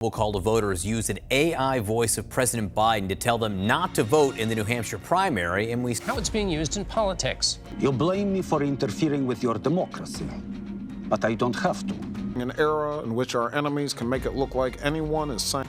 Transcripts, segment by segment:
Will call to voters use an AI voice of President Biden to tell them not to vote in the New Hampshire primary, and how it's being used in politics. You blame me for interfering with your democracy, but I don't have to. In an era in which our enemies can make it look like anyone is saying.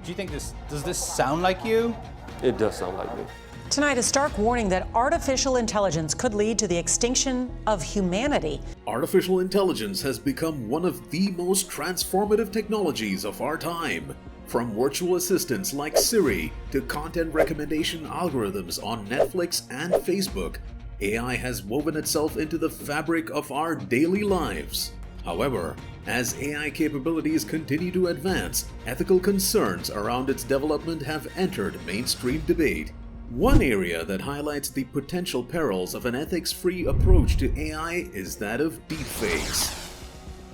Do you think does this sound like you? It does sound like me. Tonight, a stark warning that artificial intelligence could lead to the extinction of humanity. Artificial intelligence has become one of the most transformative technologies of our time. From virtual assistants like Siri to content recommendation algorithms on Netflix and Facebook, AI has woven itself into the fabric of our daily lives. However, as AI capabilities continue to advance, ethical concerns around its development have entered mainstream debate. One area that highlights the potential perils of an ethics-free approach to AI is that of deepfakes.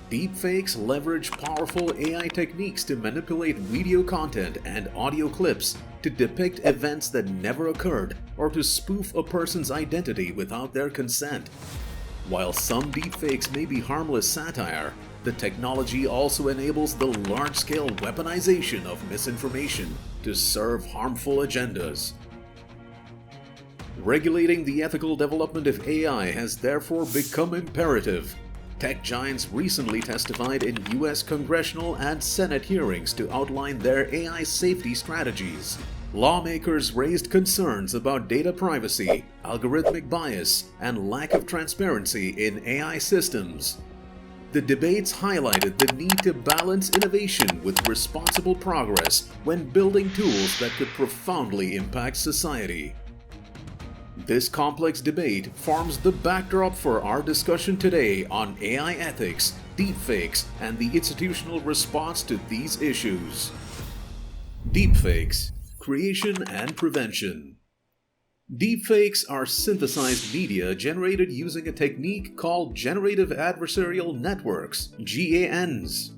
Deepfakes leverage powerful AI techniques to manipulate video content and audio clips to depict events that never occurred or to spoof a person's identity without their consent. While some deepfakes may be harmless satire, the technology also enables the large-scale weaponization of misinformation to serve harmful agendas. Regulating the ethical development of AI has therefore become imperative. Tech giants recently testified in U.S. congressional and Senate hearings to outline their AI safety strategies. Lawmakers raised concerns about data privacy, algorithmic bias, and lack of transparency in AI systems. The debates highlighted the need to balance innovation with responsible progress when building tools that could profoundly impact society. This complex debate forms the backdrop for our discussion today on AI ethics, deepfakes, and the institutional response to these issues. Deepfakes, creation and prevention. Deepfakes are synthesized media generated using a technique called Generative Adversarial Networks, GANs.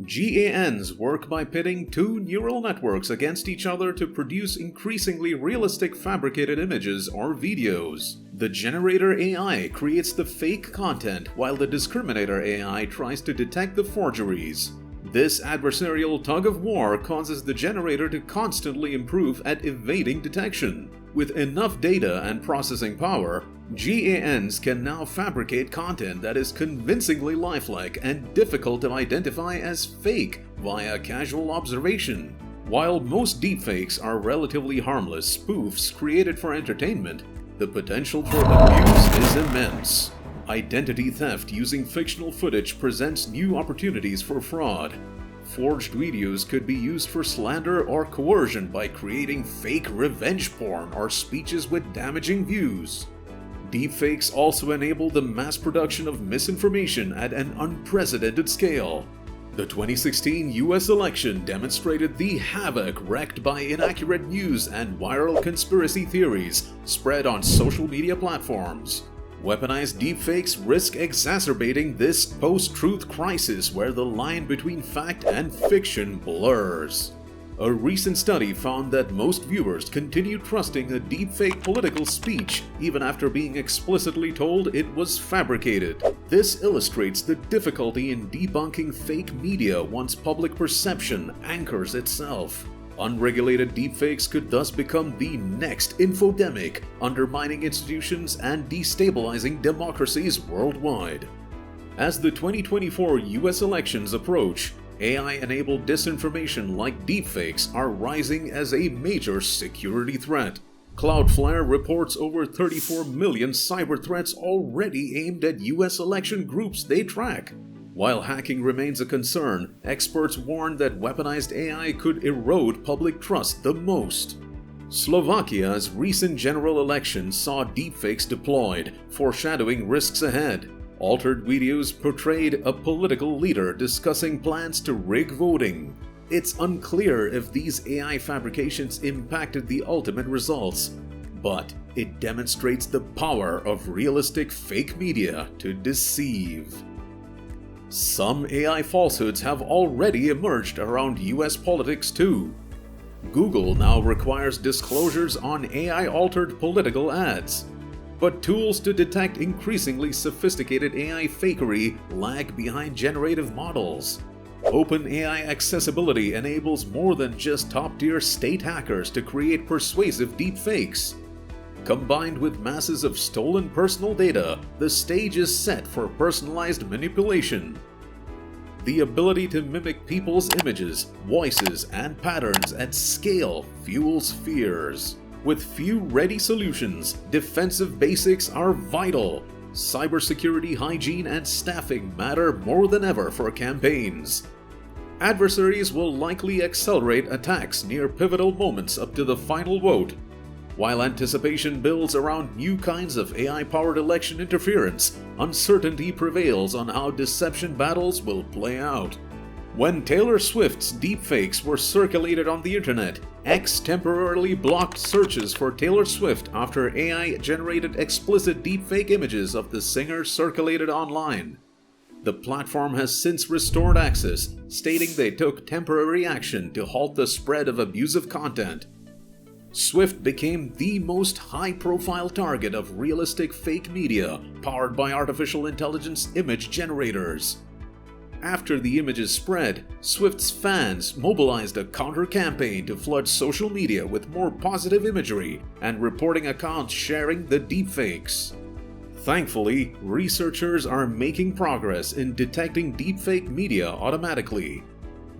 GANs work by pitting two neural networks against each other to produce increasingly realistic fabricated images or videos. The generator AI creates the fake content while the discriminator AI tries to detect the forgeries. This adversarial tug-of-war causes the generator to constantly improve at evading detection. With enough data and processing power, GANs can now fabricate content that is convincingly lifelike and difficult to identify as fake via casual observation. While most deepfakes are relatively harmless spoofs created for entertainment, the potential for abuse is immense. Identity theft using fictional footage presents new opportunities for fraud. Forged videos could be used for slander or coercion by creating fake revenge porn or speeches with damaging views. Deepfakes also enable the mass production of misinformation at an unprecedented scale. The 2016 US election demonstrated the havoc wreaked by inaccurate news and viral conspiracy theories spread on social media platforms. Weaponized deepfakes risk exacerbating this post-truth crisis where the line between fact and fiction blurs. A recent study found that most viewers continue trusting a deepfake political speech even after being explicitly told it was fabricated. This illustrates the difficulty in debunking fake media once public perception anchors itself. Unregulated deepfakes could thus become the next infodemic, undermining institutions and destabilizing democracies worldwide. As the 2024 US elections approach, AI-enabled disinformation like deepfakes are rising as a major security threat. Cloudflare reports over 34 million cyber threats already aimed at US election groups they track. While hacking remains a concern, experts warn that weaponized AI could erode public trust the most. Slovakia's recent general election saw deepfakes deployed, foreshadowing risks ahead. Altered videos portrayed a political leader discussing plans to rig voting. It's unclear if these AI fabrications impacted the ultimate results, but it demonstrates the power of realistic fake media to deceive. Some AI falsehoods have already emerged around US politics too. Google now requires disclosures on AI-altered political ads. But tools to detect increasingly sophisticated AI fakery lag behind generative models. OpenAI accessibility enables more than just top-tier state hackers to create persuasive deepfakes. Combined with masses of stolen personal data, the stage is set for personalized manipulation. The ability to mimic people's images, voices, and patterns at scale fuels fears. With few ready solutions, defensive basics are vital. Cybersecurity hygiene and staffing matter more than ever for campaigns. Adversaries will likely accelerate attacks near pivotal moments up to the final vote. While anticipation builds around new kinds of AI-powered election interference, uncertainty prevails on how deception battles will play out. When Taylor Swift's deepfakes were circulated on the internet, X temporarily blocked searches for Taylor Swift after AI-generated explicit deepfake images of the singer circulated online. The platform has since restored access, stating they took temporary action to halt the spread of abusive content. Swift became the most high-profile target of realistic fake media powered by artificial intelligence image generators. After the images spread, Swift's fans mobilized a counter-campaign to flood social media with more positive imagery and reporting accounts sharing the deepfakes. Thankfully, researchers are making progress in detecting deepfake media automatically.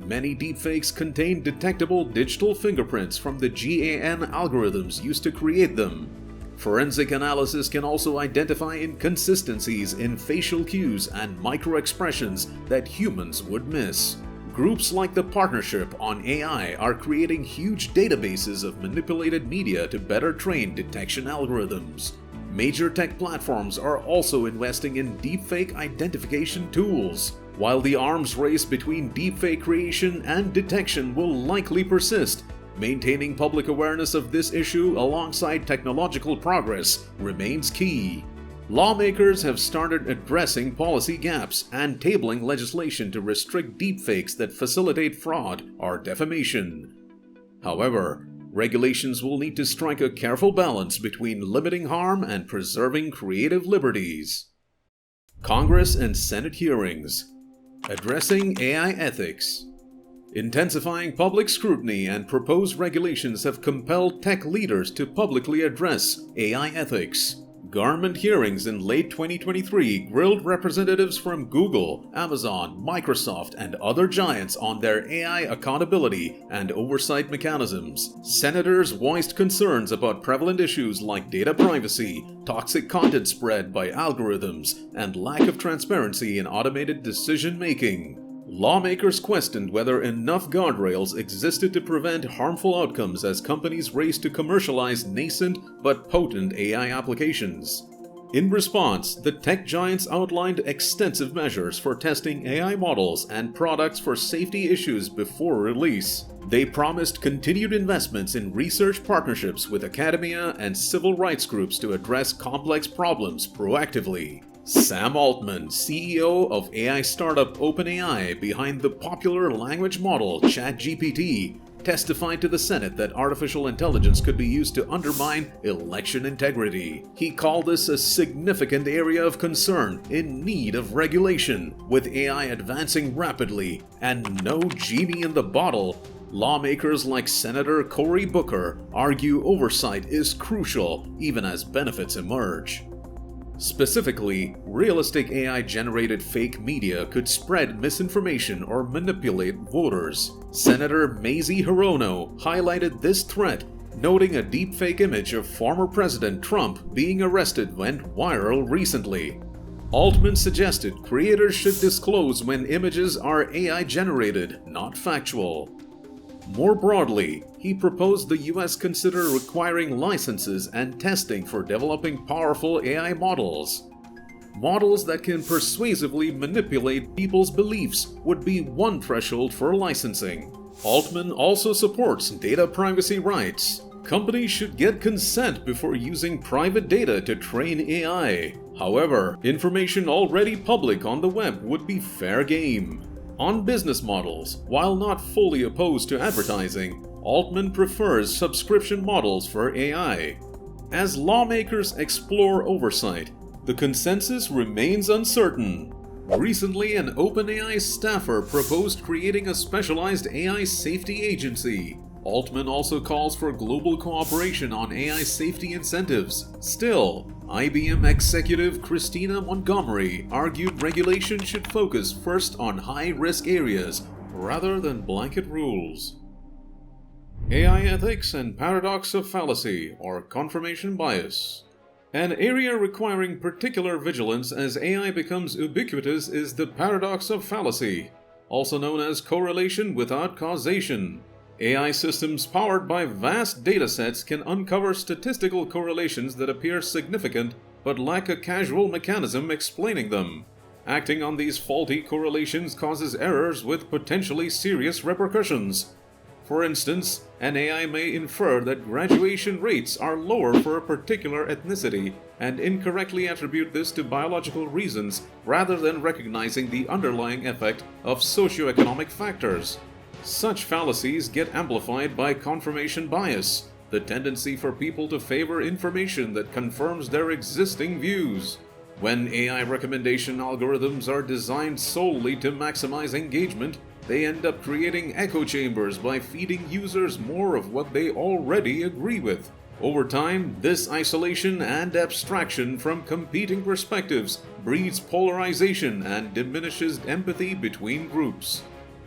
Many deepfakes contain detectable digital fingerprints from the GAN algorithms used to create them. Forensic analysis can also identify inconsistencies in facial cues and microexpressions that humans would miss. Groups like the Partnership on AI are creating huge databases of manipulated media to better train detection algorithms. Major tech platforms are also investing in deepfake identification tools. While the arms race between deepfake creation and detection will likely persist, maintaining public awareness of this issue alongside technological progress remains key. Lawmakers have started addressing policy gaps and tabling legislation to restrict deepfakes that facilitate fraud or defamation. However, regulations will need to strike a careful balance between limiting harm and preserving creative liberties. Congress and Senate hearings. Addressing AI ethics. Intensifying public scrutiny and proposed regulations have compelled tech leaders to publicly address AI ethics. Government hearings in late 2023 grilled representatives from Google, Amazon, Microsoft, and other giants on their AI accountability and oversight mechanisms. Senators voiced concerns about prevalent issues like data privacy, toxic content spread by algorithms, and lack of transparency in automated decision-making. Lawmakers questioned whether enough guardrails existed to prevent harmful outcomes as companies raced to commercialize nascent but potent AI applications. In response, the tech giants outlined extensive measures for testing AI models and products for safety issues before release. They promised continued investments in research partnerships with academia and civil rights groups to address complex problems proactively. Sam Altman, CEO of AI startup OpenAI behind the popular language model ChatGPT, testified to the Senate that artificial intelligence could be used to undermine election integrity. He called this a significant area of concern in need of regulation. With AI advancing rapidly and no genie in the bottle, lawmakers like Senator Cory Booker argue oversight is crucial even as benefits emerge. Specifically, realistic AI-generated fake media could spread misinformation or manipulate voters. Senator Mazie Hirono highlighted this threat, noting a deepfake image of former President Trump being arrested went viral recently. Altman suggested creators should disclose when images are AI-generated, not factual. More broadly, he proposed the US consider requiring licenses and testing for developing powerful AI models. Models that can persuasively manipulate people's beliefs would be one threshold for licensing. Altman also supports data privacy rights. Companies should get consent before using private data to train AI. However, information already public on the web would be fair game. On business models, while not fully opposed to advertising, Altman prefers subscription models for AI. As lawmakers explore oversight, the consensus remains uncertain. Recently, an OpenAI staffer proposed creating a specialized AI safety agency. Altman also calls for global cooperation on AI safety incentives. Still, IBM executive Christina Montgomery argued regulation should focus first on high-risk areas rather than blanket rules. AI ethics and paradox of fallacy, or confirmation bias. An area requiring particular vigilance as AI becomes ubiquitous is the paradox of fallacy, also known as correlation without causation. AI systems powered by vast datasets can uncover statistical correlations that appear significant but lack a causal mechanism explaining them. Acting on these faulty correlations causes errors with potentially serious repercussions. For instance, an AI may infer that graduation rates are lower for a particular ethnicity and incorrectly attribute this to biological reasons rather than recognizing the underlying effect of socioeconomic factors. Such fallacies get amplified by confirmation bias, the tendency for people to favor information that confirms their existing views. When AI recommendation algorithms are designed solely to maximize engagement, they end up creating echo chambers by feeding users more of what they already agree with. Over time, this isolation and abstraction from competing perspectives breeds polarization and diminishes empathy between groups.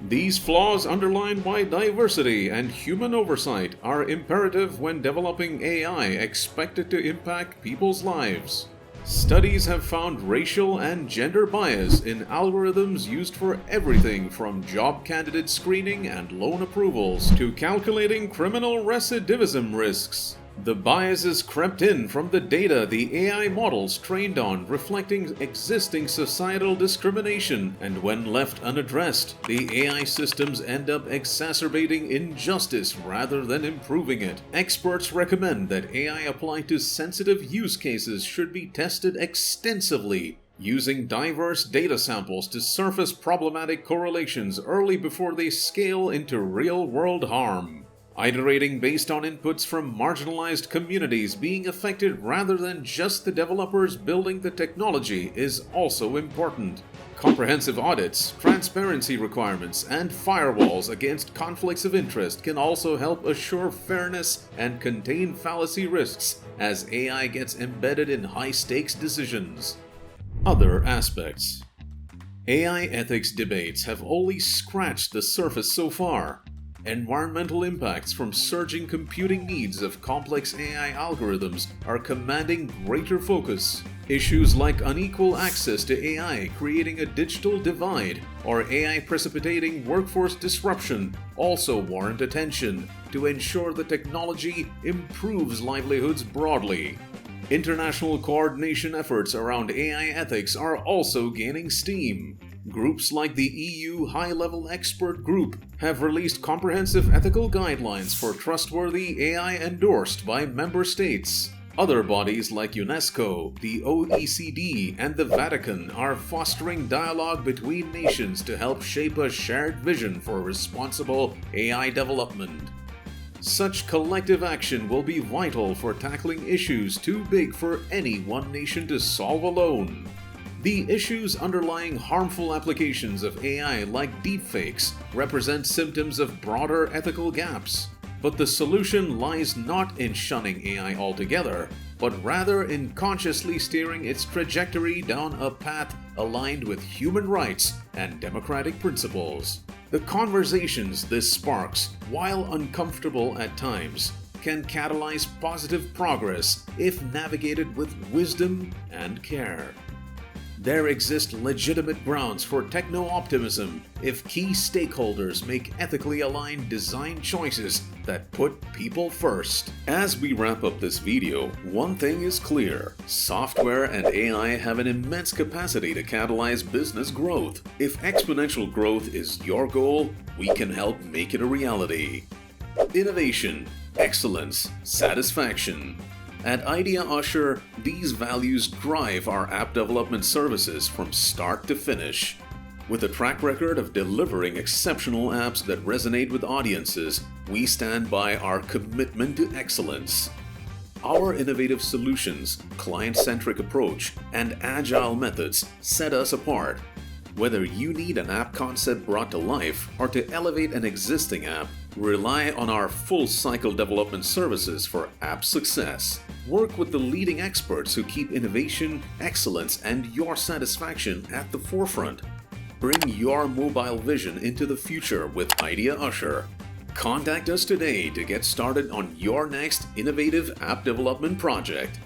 These flaws underlined by diversity and human oversight are imperative when developing AI expected to impact people's lives. Studies have found racial and gender bias in algorithms used for everything from job candidate screening and loan approvals to calculating criminal recidivism risks. The biases crept in from the data the AI models trained on, reflecting existing societal discrimination, and when left unaddressed, the AI systems end up exacerbating injustice rather than improving it. Experts recommend that AI applied to sensitive use cases should be tested extensively, using diverse data samples to surface problematic correlations early before they scale into real-world harm. Iterating based on inputs from marginalized communities being affected rather than just the developers building the technology is also important. Comprehensive audits, transparency requirements, and firewalls against conflicts of interest can also help assure fairness and contain fallacy risks as AI gets embedded in high-stakes decisions. Other aspects. AI ethics debates have only scratched the surface so far. Environmental impacts from surging computing needs of complex AI algorithms are commanding greater focus. Issues like unequal access to AI creating a digital divide or AI precipitating workforce disruption also warrant attention to ensure the technology improves livelihoods broadly. International coordination efforts around AI ethics are also gaining steam. Groups like the EU High-Level Expert Group have released comprehensive ethical guidelines for trustworthy AI endorsed by member states. Other bodies like UNESCO, the OECD, and the Vatican are fostering dialogue between nations to help shape a shared vision for responsible AI development. Such collective action will be vital for tackling issues too big for any one nation to solve alone. The issues underlying harmful applications of AI like deepfakes represent symptoms of broader ethical gaps. But the solution lies not in shunning AI altogether, but rather in consciously steering its trajectory down a path aligned with human rights and democratic principles. The conversations this sparks, while uncomfortable at times, can catalyze positive progress if navigated with wisdom and care. There exist legitimate grounds for techno-optimism if key stakeholders make ethically aligned design choices that put people first. As we wrap up this video, one thing is clear: software and AI have an immense capacity to catalyze business growth. If exponential growth is your goal, we can help make it a reality. Innovation, excellence, satisfaction. At Idea Usher, these values drive our app development services from start to finish. With a track record of delivering exceptional apps that resonate with audiences, we stand by our commitment to excellence. Our innovative solutions, client-centric approach, and agile methods set us apart. Whether you need an app concept brought to life or to elevate an existing app, rely on our full cycle development services for app success. Work with the leading experts who keep innovation, excellence, and your satisfaction at the forefront. Bring your mobile vision into the future with Idea Usher. Contact us today to get started on your next innovative app development project.